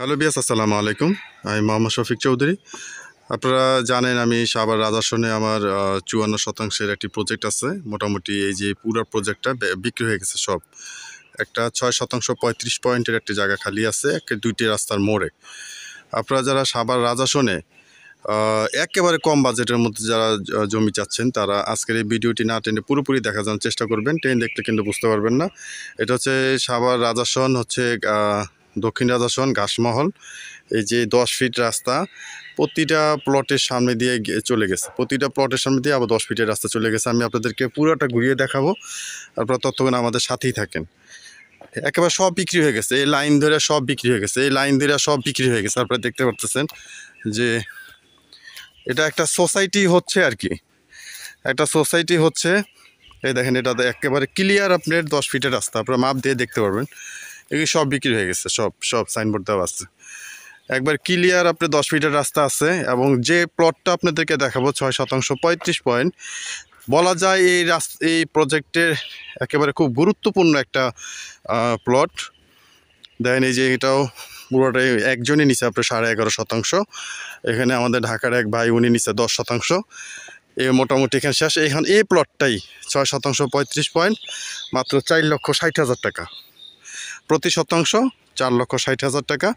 Hello বিয়াস, আসসালামু আলাইকুম। আমি মোহাম্মদ শফিক চৌধুরী। আপনারা জানেন আমি সাভার রাজাসনে আমার 54% একটি প্রজেক্ট আছে। মোটামুটি এই যে পুরো প্রজেক্টটা বিক্রি হয়ে গেছে সব। একটা 6% 35 পয়েন্টের একটি জায়গা খালি আছে দুইটি রাস্তার মোড়ে। আপনারা যারা সাভার রাজাসনে একেবারে কম বাজেটের মধ্যে যারা জমি চাচ্ছেন তারা আজকের এই ভিডিওটি না টেনে পুরোপুরি দেখা যাওয়ার চেষ্টা করবেন। টেন দেখলে কিন্তু বুঝতে পারবেন না। এটা হচ্ছে সাভার রাজাসন, হচ্ছে দক্ষিণ রাজাসন ঘাসমহল। এই যে 10 ফিট রাস্তা প্রতিটা প্লটের সামনে দিয়ে চলে গেছে, প্রতিটা প্লটের সামনে দিয়ে আবার 10 ফিটের রাস্তা চলে গেছে। আমি আপনাদেরকে পুরোটা ঘুরিয়ে দেখাবো, আপনারা ততক্ষণ আমাদের সাথেই থাকেন। একেবারে সব বিক্রি হয়ে গেছে, এই লাইন ধরে সব বিক্রি হয়ে গেছে, এই লাইন ধরে সব বিক্রি হয়ে গেছে। আপনারা দেখতে পাচ্ছেন যে এটা একটা সোসাইটি হচ্ছে আর কি, একটা সোসাইটি হচ্ছে। এই দেখেন, এটা একেবারে ক্লিয়ার আপনার 10 ফিটের রাস্তা, আপনারা মাপ দিয়ে দেখতে পারবেন। এগুলি সব বিক্রি হয়ে গেছে, সব সব সাইনবোর্ড দেওয়া আছে, একবার ক্লিয়ার আপনার 10 ফিটের রাস্তা আছে। এবং যে প্লটটা আপনাদেরকে দেখাবো 6% 35 পয়েন্ট, বলা যায় এই প্রজেক্টের একেবারে খুব গুরুত্বপূর্ণ একটা প্লট। দেখেন এই যে এটাও পুরোটাই একজনই নিচে আপনার 11.5%। এখানে আমাদের ঢাকার এক ভাই, উনি নিচে 10%। এ মোটামুটি এখানে শেষ। এখন এই প্লটটাই 6% 35 পয়েন্ট, মাত্র 4,60,000 টাকা প্রতি শতাংশ, 4,60,000 টাকা।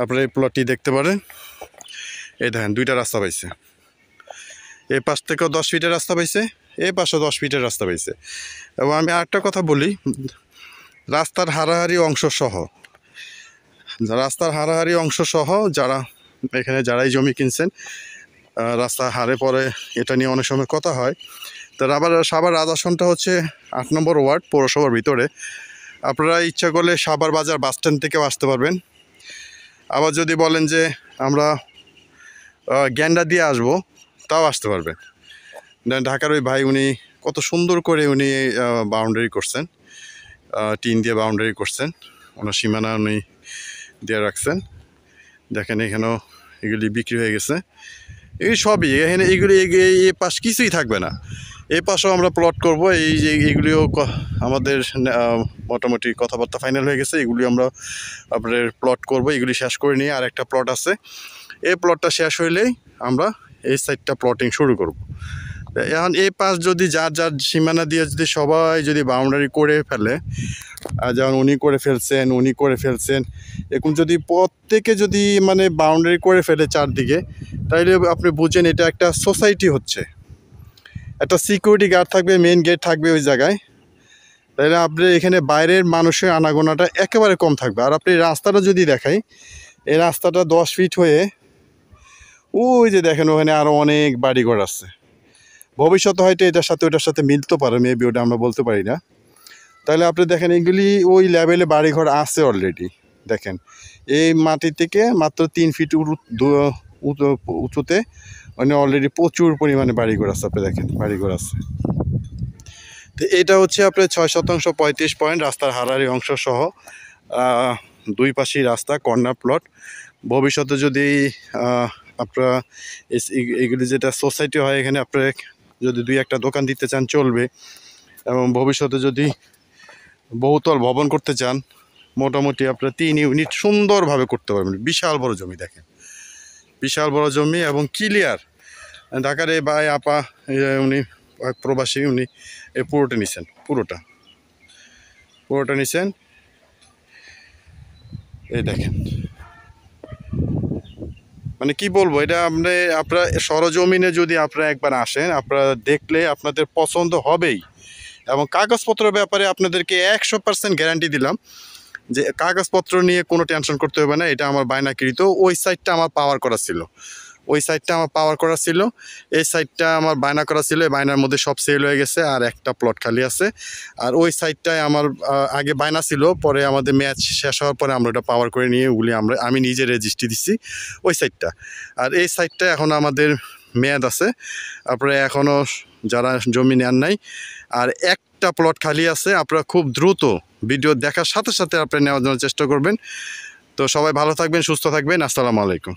আপনারা এই প্লটটি দেখতে পারেন। এই দেখেন দুইটা রাস্তা পাইছে, এই পাশ থেকেও 10 ফিটের রাস্তা পাইছে, এই পাশে 10 ফিটের রাস্তা পাইছে। এবং আমি আরেকটা কথা বলি, রাস্তার হারাহারি অংশ সহ, যারা এখানে যারাই জমি কিনছেন, রাস্তা হারে পরে এটা নিয়ে অনেক সময় কথা হয়। তো সাভার রাজাসনটা হচ্ছে 8 নম্বর ওয়ার্ড, পৌরসভার ভিতরে। আপনারা ইচ্ছা করলে সাভার বাজার বাস স্ট্যান্ড থেকেও আসতে পারবেন। আবার যদি বলেন যে আমরা গ্যান্ডা দিয়ে আসবো, তাও আসতে পারবেন। ঢাকার ওই ভাই, উনি কত সুন্দর করে উনি বাউন্ডারি করছেন, টিন দিয়ে বাউন্ডারি করছেন, ওনার সীমানা উনি দিয়ে রাখছেন। দেখেন এখানেও এগুলি বিক্রি হয়ে গেছে, এই সবই এখানে। এইগুলি এই পাশ কিছুই থাকবে না, এই পাশেও আমরা প্লট করব। এই যে এগুলিও আমাদের মোটামুটি কথাবার্তা ফাইনাল হয়ে গেছে, এগুলি আমরা আপনার প্লট করব। এগুলি শেষ করে নিয়ে আর একটা প্লট আছে, এই প্লটটা শেষ হইলেই আমরা এই সাইডটা প্লটিং শুরু করব। এখন এই পাশ যদি যার যার সীমানা দিয়ে যদি সবাই যদি বাউন্ডারি করে ফেলে, যেমন উনি করে ফেলছেন, এরকম যদি প্রত্যেকে যদি মানে বাউন্ডারি করে ফেলে চারদিকে, তাইলে আপনি বুঝেন এটা একটা সোসাইটি হচ্ছে। একটা সিকিউরিটি গার্ড থাকবে, মেইন গেট থাকবে ওই জায়গায়, তাইলে আপনি এখানে বাইরের মানুষের আনাগোনাটা একেবারে কম থাকবে। আর আপনি রাস্তাটা যদি দেখাই, এই রাস্তাটা 10 ফিট হয়ে ওই যে দেখেন ওখানে আরও অনেক বাড়িঘর আছে। ভবিষ্যতে হয়তো এটার সাথে ওটার সাথে মিলতে পারে, মেবি, ওটা আমরা বলতে পারি না। তাহলে আপনি দেখেন এগুলি ওই লেভেলে বাড়িঘর আছে অলরেডি। দেখেন এই মাটি থেকে মাত্র 3 ফিট উঁচুতে মানে অলরেডি প্রচুর পরিমাণে বাড়িঘর আছে। আপনি দেখেন বাড়িঘর আছে। তো এটা হচ্ছে আপনার 6% 35 পয়েন্ট, রাস্তার হারাহারি অংশ সহ দুই পাশেই রাস্তা, কর্নার প্লট। ভবিষ্যতে যদি আপনারা এগুলি যেটা সোসাইটি হয়, এখানে আপনারা যদি 2-1টা দোকান দিতে চান চলবে। এবং ভবিষ্যতে যদি বহুতল ভবন করতে চান, মোটামুটি আপনারা 3 ইউনিট সুন্দরভাবে করতে পারবেন। বিশাল বড় জমি, দেখেন বিশাল বড় জমি এবং ক্লিয়ার। ঢাকার এই ভাই আপা, উনি প্রবাসী, উনি এই পুরোটা নিছেন, পুরোটা নিছেন। এই দেখেন, মানে কি বলবো, এটা আপনারা সরজমিনে যদি আপনারা একবার আসেন, আপনারা দেখলে আপনাদের পছন্দ হবেই। এবং কাগজপত্রের ব্যাপারে আপনাদেরকে 100% গ্যারান্টি দিলাম যে কাগজপত্র নিয়ে কোনো টেনশন করতে হবে না। এটা আমার বায়নাকৃত, ওই সাইডটা আমার পাওয়ার করা ছিল, এই সাইডটা আমার বায়না করা ছিল। এই বায়নার মধ্যে সব সেল হয়ে গেছে, আর একটা প্লট খালি আছে। আর ওই সাইডটায় আমার আগে বায়না ছিল, পরে আমাদের ম্যাচ শেষ হওয়ার পরে আমরা ওটা পাওয়ার করে নিয়ে ওগুলি আমি নিজে রেজিস্ট্রি দিচ্ছি ওই সাইডটা। আর এই সাইডটা এখন আমাদের মেয়াদ আছে, আপনারা এখনও যারা জমি নেন নাই, আর একটা প্লট খালি আছে। আপনারা খুব দ্রুত ভিডিও দেখার সাথে সাথে আপনারা নেওয়ার জন্য চেষ্টা করবেন। তো সবাই ভালো থাকবেন, সুস্থ থাকবেন। আসসালামু আলাইকুম।